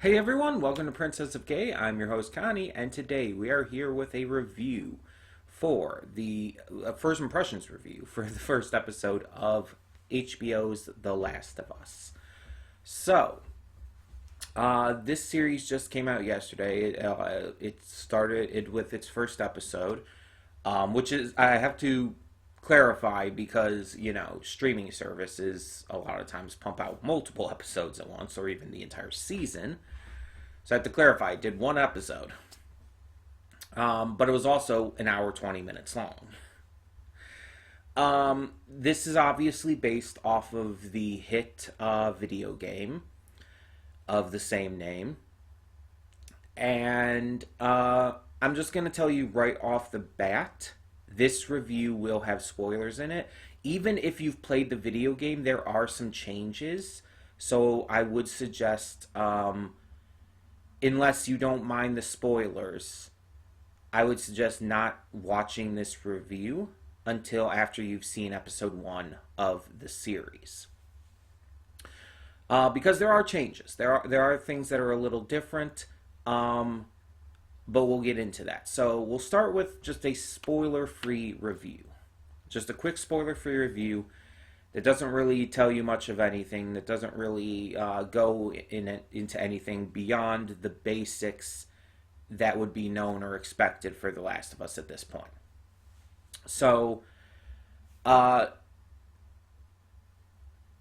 Hey everyone, welcome to Princess of Gay. I'm your host Connie, and today we are here with a review for the first impressions review for the first episode of HBO's The Last of Us. So, this series just came out yesterday. It started with its first episode, which is, I have to clarify because, streaming services a lot of times pump out multiple episodes at once or even the entire season. So I have to clarify, I did one episode. But it was also an hour, 20 minutes long. This is obviously based off of the hit video game of the same name. And I'm just going to tell you right off the bat, this review will have spoilers in it. Even if you've played the video game, there are some changes. So I would suggest, unless you don't mind the spoilers, I would suggest not watching this review until after you've seen episode 1 of the series. Because there are changes. There are things that are a little different, but we'll get into that. So we'll start with just a spoiler-free review. Just a quick spoiler-free review that doesn't really tell you much of anything, that doesn't really go into anything beyond the basics that would be known or expected for The Last of Us at this point. So, for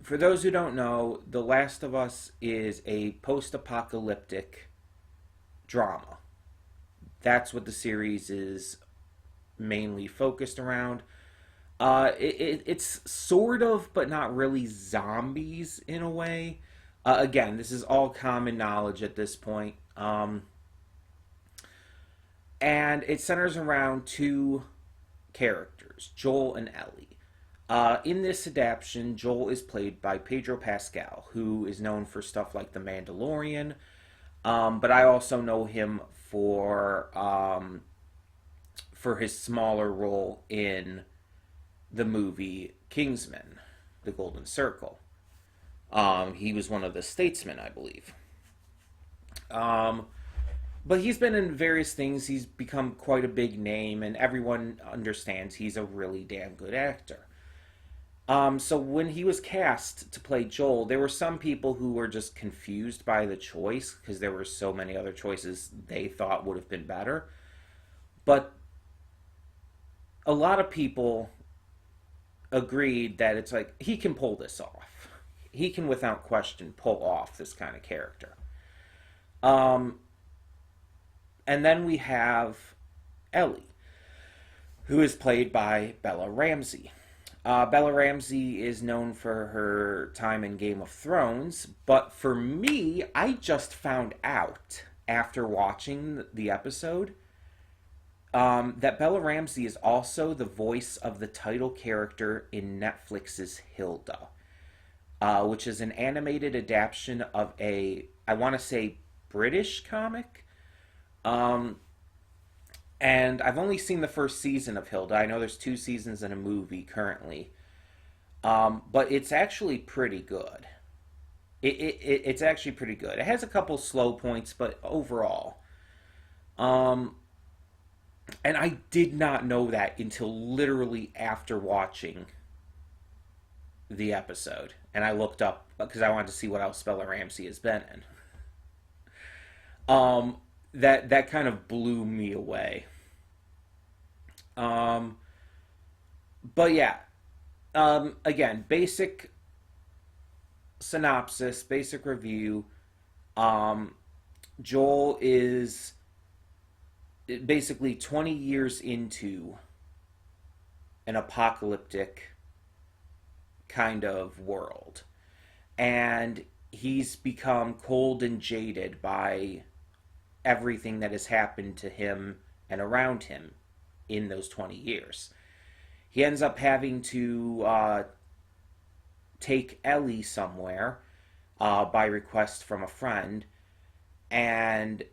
those who don't know, The Last of Us is a post-apocalyptic drama. That's what the series is mainly focused around. It's sort of, but not really zombies in a way. Again, this is all common knowledge at this point. And it centers around two characters, Joel and Ellie. In this adaptation, Joel is played by Pedro Pascal, who is known for stuff like The Mandalorian. But I also know him for his smaller role in the movie Kingsman, The Golden Circle. He was one of the statesmen, I believe. But he's been in various things. He's become quite a big name, and everyone understands he's a really damn good actor. So when he was cast to play Joel, there were some people who were just confused by the choice because there were so many other choices they thought would have been better. But a lot of people agreed that it's like, he can pull this off. He can, without question, pull off this kind of character. And then we have Ellie, who is played by Bella Ramsey. Bella Ramsey is known for her time in Game of Thrones, but for me, I just found out after watching the episode that Bella Ramsey is also the voice of the title character in Netflix's Hilda, which is an animated adaptation of I want to say, British comic. And I've only seen the first season of Hilda. I know there's 2 seasons and a movie currently. But it's actually pretty good. It's actually pretty good. It has a couple slow points, but overall. And I did not know that until literally after watching the episode. And I looked up because I wanted to see what else Bella Ramsey has been in. That kind of blew me away. But yeah, again, basic synopsis, basic review. Joel is basically 20 years into an apocalyptic kind of world, and he's become cold and jaded by everything that has happened to him and around him in those 20 years. He ends up having to take Ellie somewhere by request from a friend, and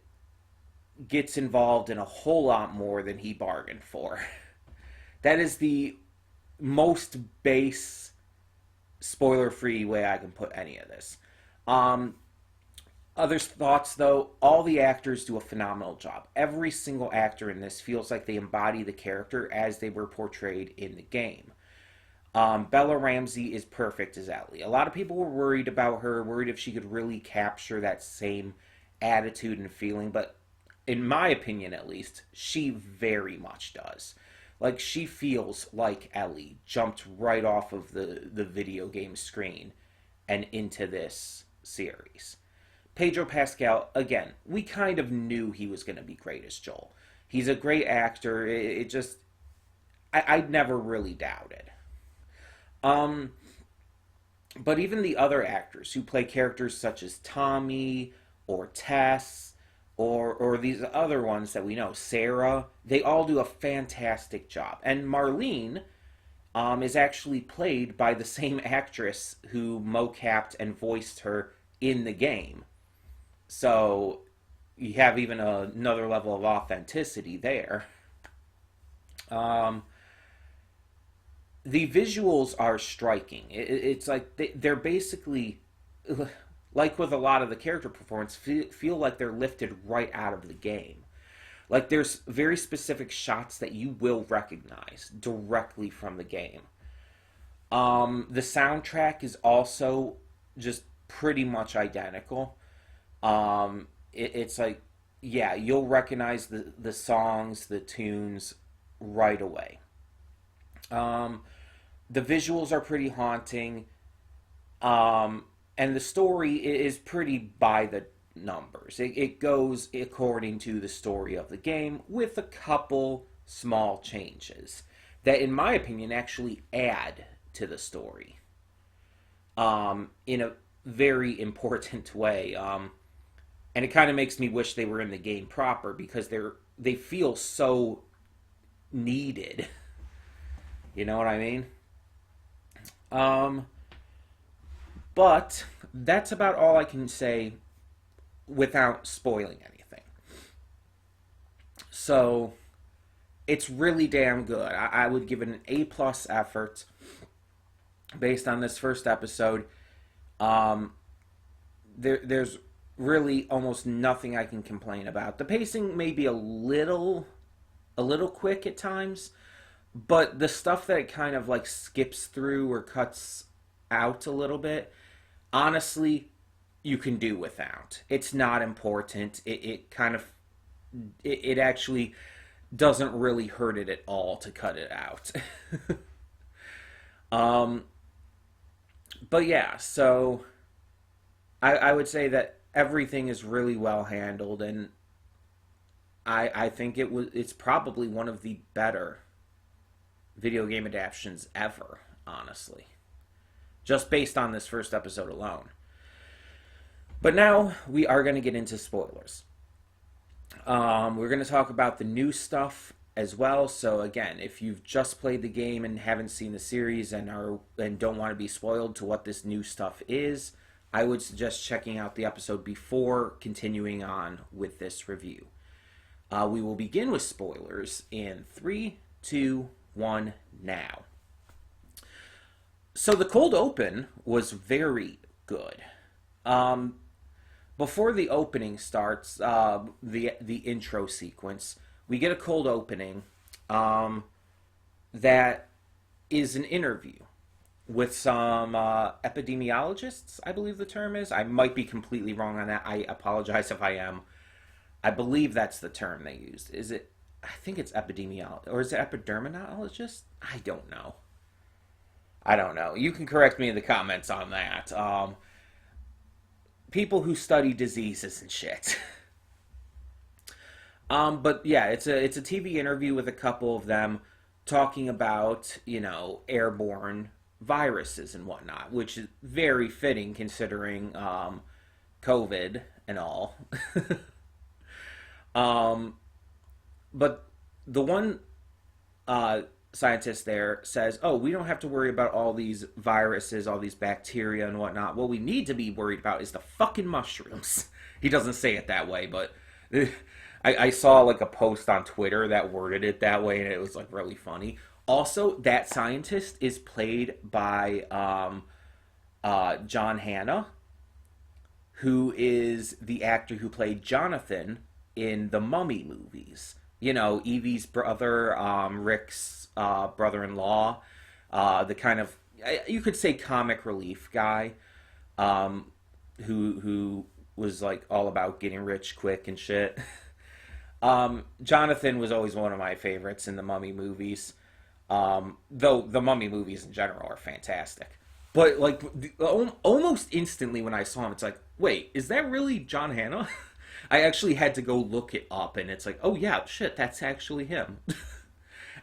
gets involved in a whole lot more than he bargained for. That is the most base, spoiler-free way I can put any of this. Other thoughts, though, all the actors do a phenomenal job. Every single actor in this feels like they embody the character as they were portrayed in the game. Bella Ramsey is perfect as Ellie. A lot of people were worried about her, worried if she could really capture that same attitude and feeling, but in my opinion at least, she very much does. Like, she feels like Ellie jumped right off of the video game screen and into this series. Pedro Pascal, again, we kind of knew he was going to be great as Joel. He's a great actor. It just, I never really doubted. Um, but even the other actors who play characters such as Tommy or Tess or these other ones that we know, Sarah, they all do a fantastic job. And Marlene is actually played by the same actress who mocapped and voiced her in the game. So you have even another level of authenticity there. Um, the visuals are striking. It's like they're basically, like with a lot of the character performance, feel like they're lifted right out of the game. Like there's very specific shots that you will recognize directly from the game. The soundtrack is also just pretty much identical. It's like, yeah, you'll recognize the songs, the tunes right away. Um, the visuals are pretty haunting, and the story is pretty by the numbers. It goes according to the story of the game with a couple small changes that, in my opinion, actually add to the story in a very important way. And it kind of makes me wish they were in the game proper because they feel so needed. You know what I mean? Um, but that's about all I can say without spoiling anything. So it's really damn good. I would give it an A plus effort based on this first episode. Um, there's really almost nothing I can complain about. The pacing may be a little quick at times, but the stuff that it kind of like skips through or cuts out a little bit, honestly, you can do without. It's not important. It kind of it actually doesn't really hurt it at all to cut it out. um, but yeah, so I would say that everything is really well handled, and I think it's probably one of the better video game adaptations ever, honestly, just based on this first episode alone. But now we are going to get into spoilers. We're going to talk about the new stuff as well. So again, if you've just played the game and haven't seen the series and don't want to be spoiled to what this new stuff is, I would suggest checking out the episode before continuing on with this review. We will begin with spoilers in 3, 2, 1, now. So the cold open was very good. Um, Before the opening starts, the intro sequence, we get a cold opening that is an interview with some epidemiologists, I believe the term is. I might be completely wrong on that. I apologize if I am. I believe that's the term they used. Is it? I think it's epidemiologist, or is it epidermologist? I don't know. I don't know. You can correct me in the comments on that. People who study diseases and shit. But yeah, it's a TV interview with a couple of them talking about airborne viruses and whatnot, which is very fitting considering COVID and all. um, but the one scientist there says, "Oh, we don't have to worry about all these viruses, all these bacteria and whatnot. What we need to be worried about is the fucking mushrooms." He doesn't say it that way, but I saw like a post on Twitter that worded it that way, and it was like really funny. Also, that scientist is played by John Hannah, who is the actor who played Jonathan in the Mummy movies. You know, Evie's brother, Rick's brother-in-law, the kind of, you could say, comic relief guy, um, who was like all about getting rich quick and shit. Jonathan was always one of my favorites in the Mummy movies. Though the Mummy movies in general are fantastic. But like almost instantly when I saw him, it's like, wait, is that really John Hannah? I actually had to go look it up, and it's like, oh yeah, shit, that's actually him.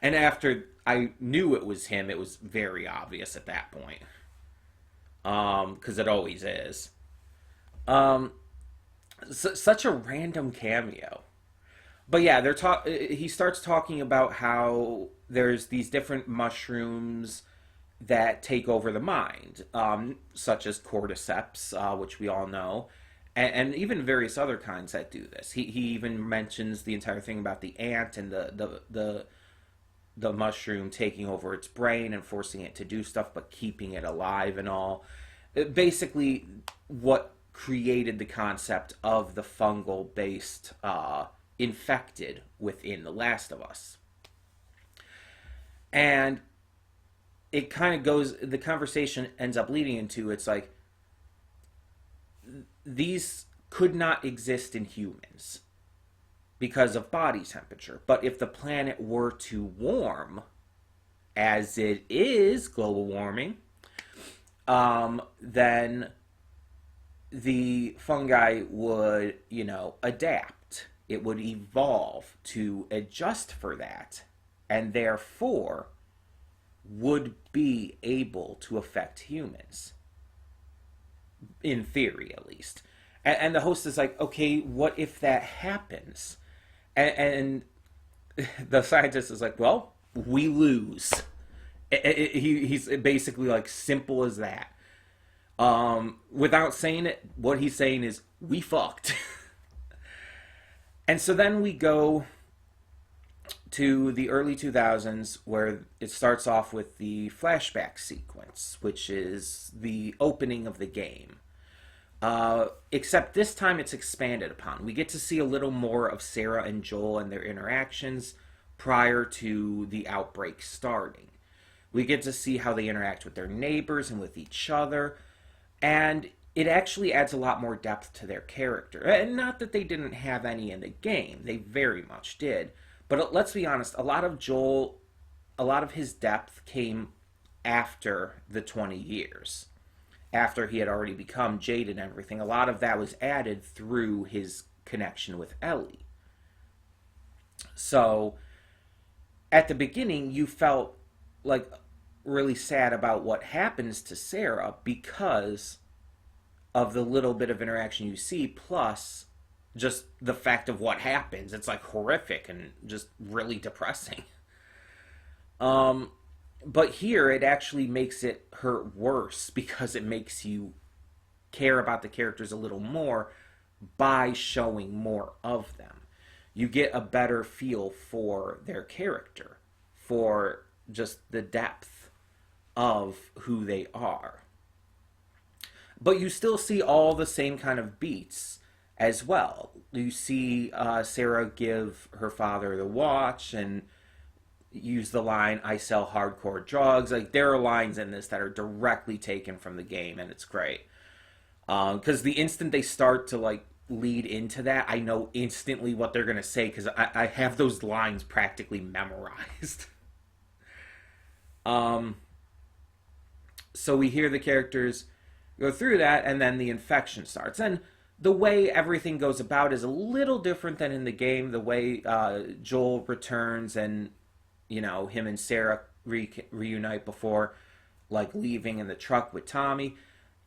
And after I knew it was him, it was very obvious at that point, because it always is. Um, Such a random cameo. But yeah, they're talk. He starts talking about how there's these different mushrooms that take over the mind, such as cordyceps, which we all know, and even various other kinds that do this. He even mentions the entire thing about the ant and the mushroom taking over its brain and forcing it to do stuff, but keeping it alive and all. Basically, what created the concept of the fungal based infected within The Last of Us. And it kind of goes, the conversation ends up leading into, it's like, these could not exist in humans because of body temperature. But if the planet were to warm, as it is global warming, then the fungi would, adapt. It would evolve to adjust for that, and therefore would be able to affect humans, in theory at least. And the host is like, okay, what if that happens? And the scientist is like, well, we lose. He's basically like, simple as that. Without saying it, what he's saying is, we fucked. And so then we go to the early 2000s, where it starts off with the flashback sequence, which is the opening of the game. Except this time it's expanded upon. We get to see a little more of Sarah and Joel and their interactions prior to the outbreak starting. We get to see how they interact with their neighbors and with each other. And it actually adds a lot more depth to their character. And not that they didn't have any in the game, they very much did. But let's be honest, a lot of Joel, a lot of his depth came after the 20 years. After he had already become jaded and everything. A lot of that was added through his connection with Ellie. So, at the beginning, you felt like really sad about what happens to Sarah because of the little bit of interaction you see, plus just the fact of what happens. It's like horrific and just really depressing. But here it actually makes it hurt worse because it makes you care about the characters a little more by showing more of them. You get a better feel for their character, for just the depth of who they are. But you still see all the same kind of beats as well. You see Sarah give her father the watch and use the line, "I sell hardcore drugs." Like, there are lines in this that are directly taken from the game, and it's great. Because the instant they start to like lead into that, I know instantly what they're gonna say because I have those lines practically memorized. um, so we hear the characters go through that, and then the infection starts. And the way everything goes about is a little different than in the game. The way Joel returns and him and Sarah reunite before, like, leaving in the truck with Tommy.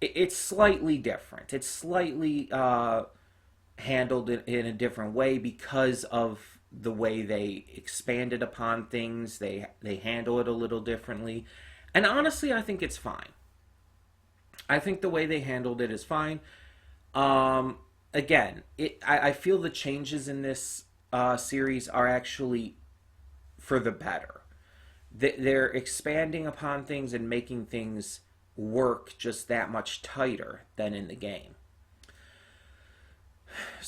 It's slightly different. It's slightly handled in a different way because of the way they expanded upon things. They handle it a little differently. And honestly, I think it's fine. I think the way they handled it is fine. Again, I feel the changes in this series are actually for the better. They're expanding upon things and making things work just that much tighter than in the game.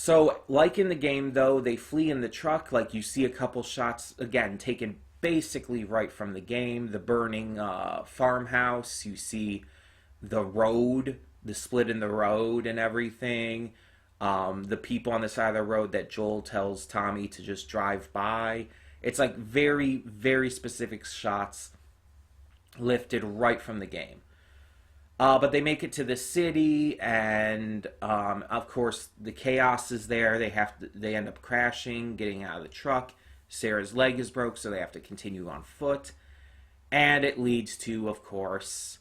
So, like in the game, though, they flee in the truck. Like, you see a couple shots, again, taken basically right from the game. The burning farmhouse. You see the road, the split in the road and everything. The people on the side of the road that Joel tells Tommy to just drive by. It's like very, very specific shots lifted right from the game. But they make it to the city, and of course the chaos is there. They end up crashing, getting out of the truck. Sarah's leg is broke, so they have to continue on foot, and it leads to, of course,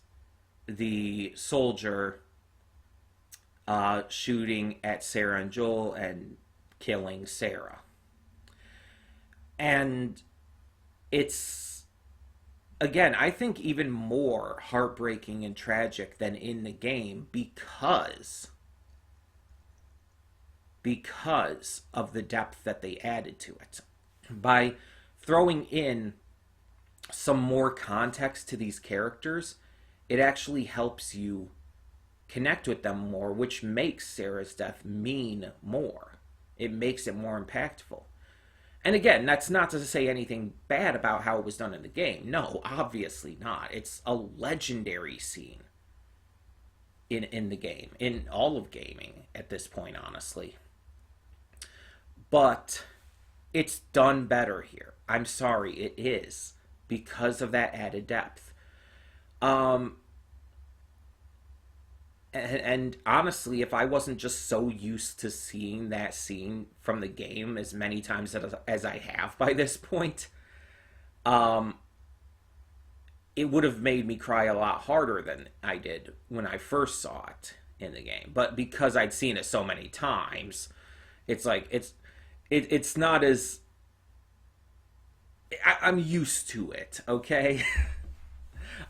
the soldier shooting at Sarah and Joel and killing Sarah. And it's, again, I think even more heartbreaking and tragic than in the game because of the depth that they added to it. By throwing in some more context to these characters, it actually helps you connect with them more, which makes Sarah's death mean more. It makes it more impactful. And again, that's not to say anything bad about how it was done in the game. No, obviously not. It's a legendary scene in the game, in all of gaming at this point, honestly. But it's done better here. I'm sorry, it is, because of that added depth. Um, and honestly, if I wasn't just so used to seeing that scene from the game as many times as I have by this point, um, it would have made me cry a lot harder than I did when I first saw it in the game. But because I'd seen it so many times, it's like it's not as I'm used to it. Okay,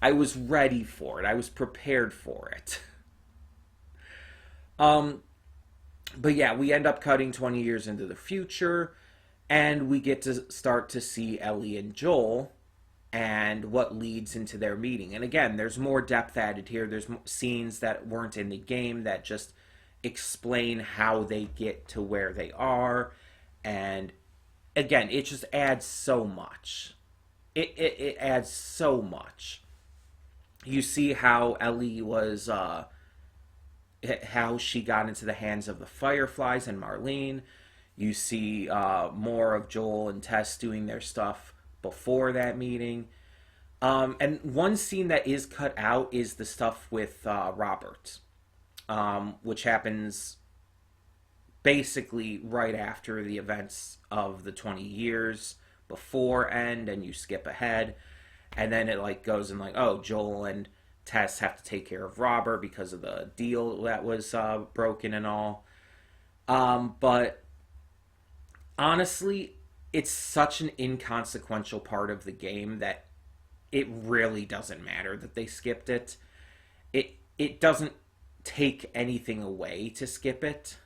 I was ready for it. I was prepared for it. Um, but yeah, we end up cutting 20 years into the future, and we get to start to see Ellie and Joel and what leads into their meeting. And again, there's more depth added here. There's scenes that weren't in the game that just explain how they get to where they are. And again, it just adds so much. It adds so much. You see how Ellie was how she got into the hands of the Fireflies and Marlene. You see more of Joel and Tess doing their stuff before that meeting. And one scene that is cut out is the stuff with Robert, which happens basically right after the events of the 20 years before end, and you skip ahead. And then it like goes and like, oh, Joel and Tess have to take care of Robert because of the deal that was broken and all. But honestly, it's such an inconsequential part of the game that it really doesn't matter that they skipped it. It doesn't take anything away to skip it.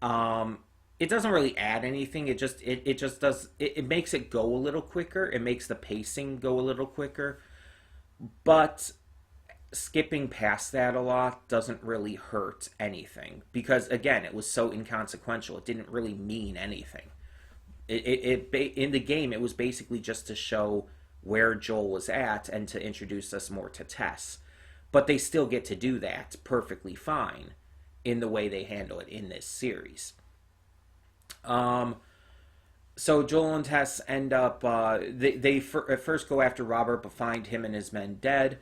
It doesn't really add anything. It just does it makes it go a little quicker. It makes the pacing go a little quicker. But skipping past that a lot doesn't really hurt anything because again, it was so inconsequential. It didn't really mean anything. In the game, it was basically just to show where Joel was at and to introduce us more to Tess. But they still get to do that perfectly fine in the way they handle it in this series. So Joel and Tess end up, at first go after Robert, but find him and his men dead,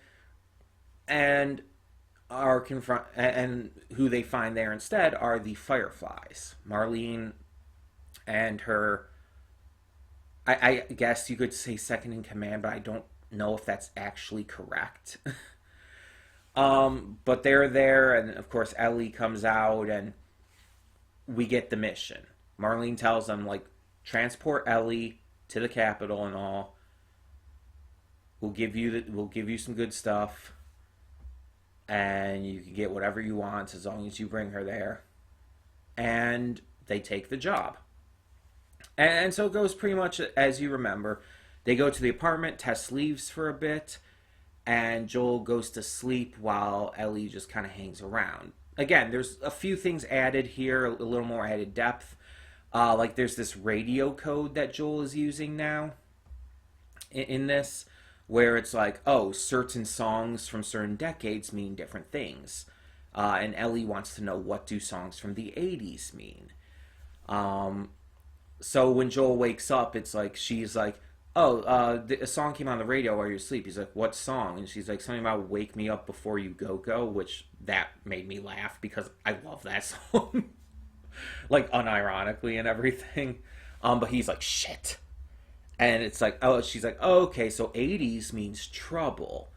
and and who they find there instead are the Fireflies, Marlene and her. I guess you could say second in command, but I don't know if that's actually correct. But they're there, and of course Ellie comes out, and we get the mission. Marlene tells them, like, transport Ellie to the capital and all. We'll give you some good stuff, and you can get whatever you want as long as you bring her there. And they take the job. And so it goes pretty much as you remember. They go to the apartment, Tess leaves for a bit, and Joel goes to sleep while Ellie just kind of hangs around. again, there's a few things added here, a little more added depth. Like there's this radio code that Joel is using now in this, where it's like, oh, certain songs from certain decades mean different things. And Ellie wants to know, what do songs from the 80s mean? Um, so when Joel wakes up, it's like, she's like, oh, a song came on the radio while you're asleep. He's like, what song? And she's like, something about Wake Me Up Before You Go Go, which that made me laugh because I love that song. Like, unironically and everything. But he's like, shit. And it's like, oh, she's like, oh, okay, so 80s means trouble.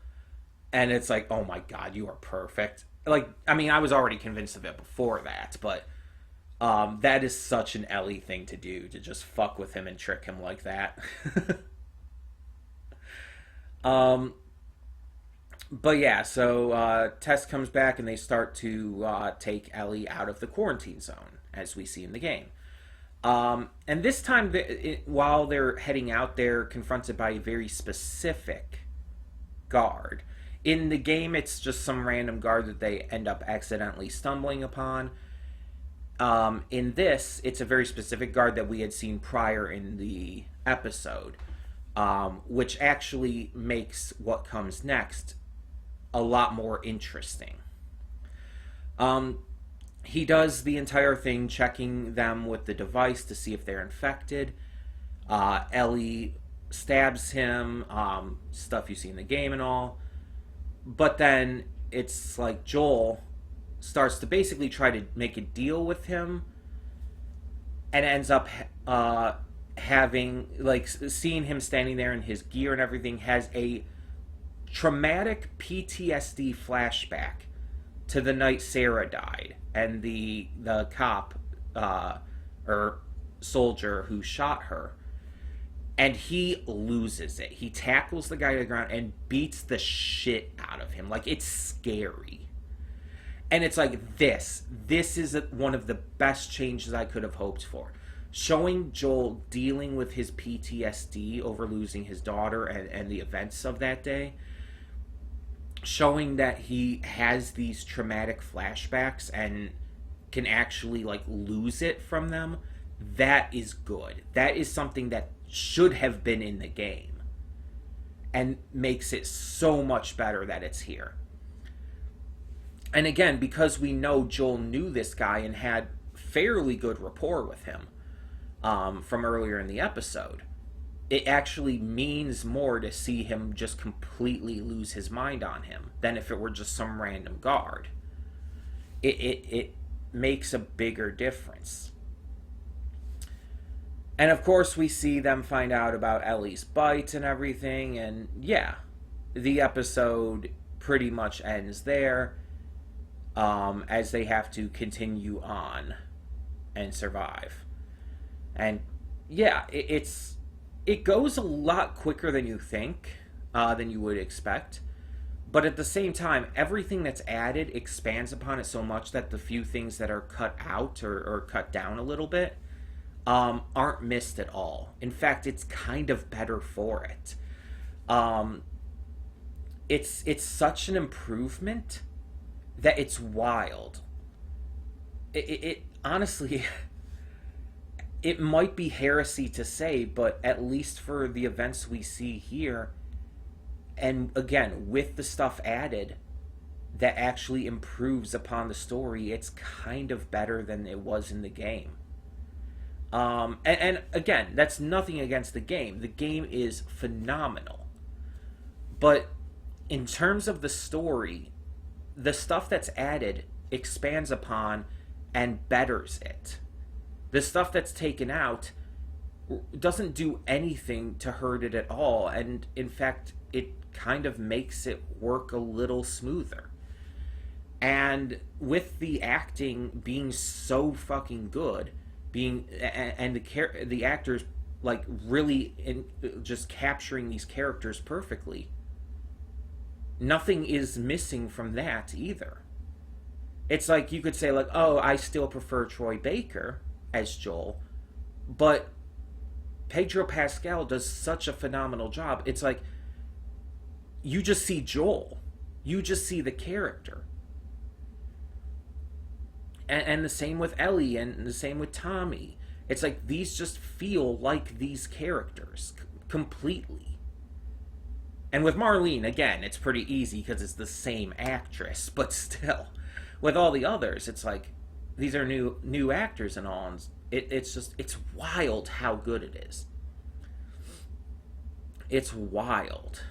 And it's like, oh my God, you are perfect. Like, I mean, I was already convinced of it before that, but that is such an Ellie thing to do, to just fuck with him and trick him like that. um, but yeah, so Tess comes back and they start to take Ellie out of the quarantine zone, as we see in the game. And this time, while they're heading out, they're confronted by a very specific guard. In the game, it's just some random guard that they end up accidentally stumbling upon. In this, it's a very specific guard that we had seen prior in the episode, which actually makes what comes next a lot more interesting. Um, he does the entire thing checking them with the device to see if they're infected. Ellie stabs him, stuff you see in the game and all. But then it's like Joel starts to basically try to make a deal with him and ends up having, like, seeing him standing there in his gear and everything, has a traumatic PTSD flashback to the night Sarah died and the cop or soldier who shot her, and he loses it. He tackles the guy to the ground and beats the shit out of him. Like, it's scary. And it's like, this is one of the best changes I could have hoped for. Showing Joel dealing with his PTSD over losing his daughter and the events of that day, showing that he has these traumatic flashbacks and can actually, like, lose it from them, that is good. That is something that should have been in the game and makes it so much better that it's here. And again, because we know Joel knew this guy and had fairly good rapport with him from earlier in the episode, it actually means more to see him just completely lose his mind on him than if it were just some random guard. It makes a bigger difference. And of course, we see them find out about Ellie's bite and everything, and yeah, the episode pretty much ends there, as they have to continue on and survive. And yeah, it goes a lot quicker than you think, than you would expect. But at the same time, everything that's added expands upon it so much that the few things that are cut out or cut down a little bit aren't missed at all. In fact, it's kind of better for it. It's such an improvement that it's wild. It honestly, it might be heresy to say, but at least for the events we see here, and again, with the stuff added that actually improves upon the story, it's kind of better than it was in the game. And again, that's nothing against the game. The game is phenomenal. But in terms of the story, the stuff that's added expands upon and betters it. The stuff that's taken out doesn't do anything to hurt it at all, and in fact, it kind of makes it work a little smoother. And with the acting being so fucking good, and the actors, like, really just capturing these characters perfectly, nothing is missing from that either. It's like you could say, like, oh, I still prefer Troy Baker as Joel, but Pedro Pascal does such a phenomenal job. It's like you just see Joel, you just see the character. And the same with Ellie, and the same with Tommy. It's like these just feel like these characters completely. And with Marlene, again, it's pretty easy because it's the same actress, but still, with all the others, it's like these are new actors and all. And it's wild how good it is. It's wild.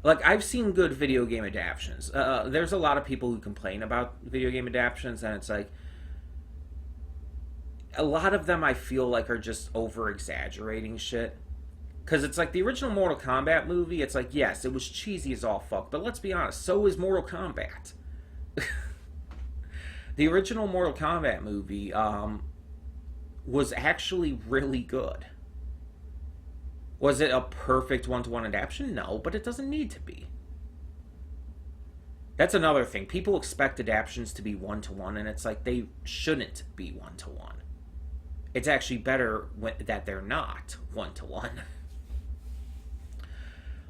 Like, I've seen good video game adaptations. There's a lot of people who complain about video game adaptations, and it's like a lot of them I feel like are just over exaggerating shit. Because it's like the original Mortal Kombat movie, it's like, yes, it was cheesy as all fuck, but let's be honest, so is Mortal Kombat. The original Mortal Kombat movie was actually really good. Was it a perfect one-to-one adaptation? No, but it doesn't need to be. That's another thing. People expect adaptations to be one-to-one, and it's like they shouldn't be one-to-one. It's actually better that they're not one-to-one.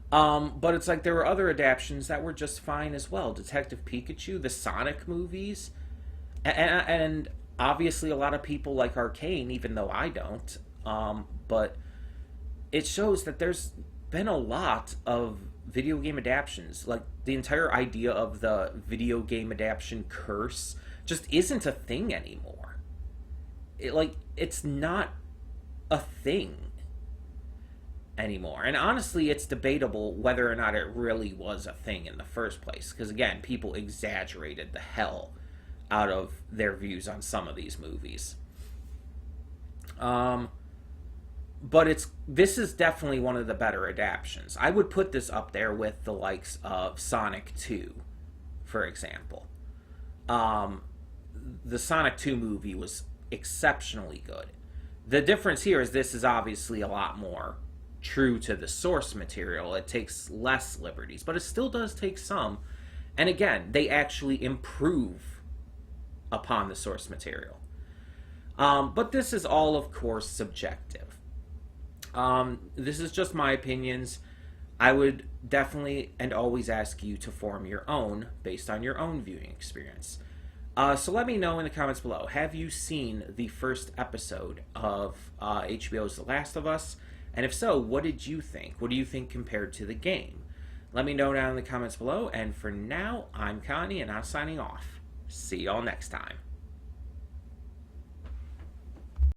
But it's like there were other adaptations that were just fine as well. Detective Pikachu, the Sonic movies, and obviously a lot of people like Arcane, even though I don't. But it shows that there's been a lot of video game adaptations. Like the entire idea of the video game adaptation curse just isn't a thing anymore. It's not a thing anymore. And honestly, it's debatable whether or not it really was a thing in the first place. Because again, people exaggerated the hell out of their views on some of these movies. But this is definitely one of the better adaptations. I would put this up there with the likes of Sonic 2, for example. The Sonic 2 movie was exceptionally good. The difference here is this is obviously a lot more true to the source material. It takes less liberties, but it still does take some. And again, they actually improve upon the source material. But this is all, of course, subjective. This is just my opinions. I would definitely and always ask you to form your own based on your own viewing experience. So let me know in the comments below. Have you seen the first episode of HBO's The Last of Us? And if so, what did you think? What do you think compared to the game? Let me know down in the comments below. And for now, I'm Connie, and I'm signing off. See y'all next time.